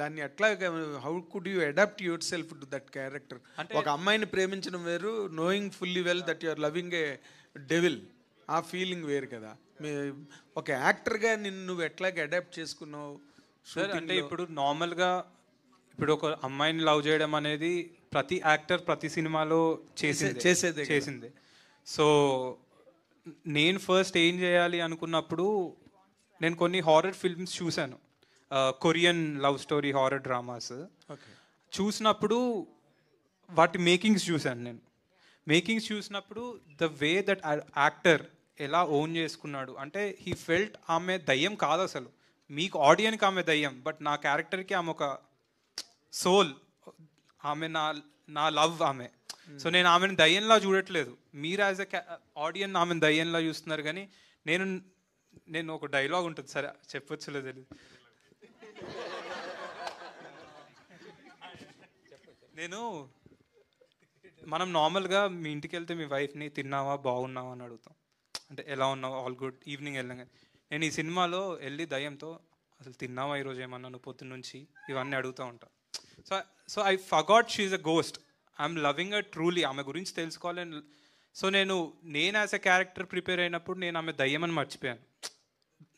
దాన్ని ఎట్లా, how could you adapt yourself to that character? ఒక అమ్మాయిని ప్రేమించడం వేరు, knowing fully well that you are loving a devil, ఆ ఫీలింగ్ వేరు కదా. ఒక యాక్టర్గా నిన్ను నువ్వు ఎట్లాగ అడాప్ట్ చేసుకున్నావు? సార్ అంటే ఇప్పుడు నార్మల్గా ఇప్పుడు ఒక అమ్మాయిని లవ్ చేయడం అనేది ప్రతి యాక్టర్ ప్రతి సినిమాలో చేసిందే. సో నేను ఫస్ట్ ఏం చేయాలి అనుకున్నప్పుడు నేను కొన్ని హారర్ ఫిల్మ్స్ చూశాను, Korean love story horror dramas చూసినప్పుడు వాటి మేకింగ్స్ చూశాను. నేను మేకింగ్స్ చూసినప్పుడు ద వే దట్ యాక్టర్ ఎలా ఓన్ చేసుకున్నాడు అంటే హీ ఫెల్ట్ ఆమె దయ్యం కాదు అసలు, మీకు ఆడియన్కి ఆమె దయ్యం, బట్ నా క్యారెక్టర్కి ఆమె ఒక సోల్, ఆమె నా లవ్ ఆమె. సో నేను ఆమెను దయ్యంలా చూడట్లేదు, మీరు యాజ్ ఎ ఆడియన్ ఆమెను దయ్యంలా చూస్తున్నారు. కానీ నేను ఒక డైలాగ్ ఉంటుంది, సరే చెప్పొచ్చులే తెలియదు, మనం నార్మల్గా మీ ఇంటికి వెళ్తే మీ వైఫ్ని తిన్నావా బాగున్నావా అని అడుగుతాం, అంటే ఎలా ఉన్నావు ఆల్ గుడ్ ఈవినింగ్ వెళ్ళాం. నేను ఈ సినిమాలో వెళ్ళి దయ్యంతో అసలు తిన్నావా ఈరోజు ఏమన్నా నువ్వు పొద్దున్న నుంచి ఇవన్నీ అడుగుతూ ఉంటా. So I forgot she is a ghost, I'm loving a truly, ఆమె గురించి తెలుసుకోవాలని. సో నేను యాజ్ ఎ క్యారెక్టర్ ప్రిపేర్ అయినప్పుడు నేను ఆమె దయ్యం అని మర్చిపోయాను,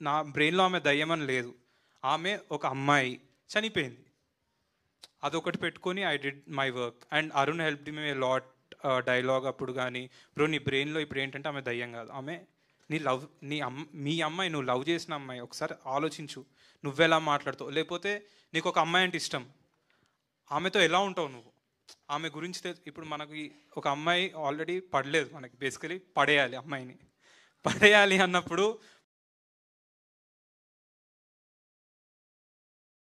నా బ్రెయిన్లో ఆమె దయ్యం అని లేదు, ఆమె ఒక అమ్మాయి చనిపోయింది, అదొకటి పెట్టుకొని I did my work. And Arun help me a lot dialogue అప్పుడు కానీ, బ్రో నీ బ్రెయిన్లో ఇప్పుడు ఏంటంటే ఆమె దయ్యం కాదు, ఆమె మీ అమ్మాయి, నువ్వు లవ్ చేసిన అమ్మాయి, ఒకసారి ఆలోచించు నువ్వెలా మాట్లాడుతావు, లేకపోతే నీకు ఒక అమ్మాయి అంటే ఇష్టం, ఆమెతో ఎలా ఉంటావు నువ్వు, ఆమె గురించి ఇప్పుడు మనకి ఒక అమ్మాయి ఆల్రెడీ పడలేదు, మనకి బేసికలీ పడేయాలి, అమ్మాయిని పడేయాలి అన్నప్పుడు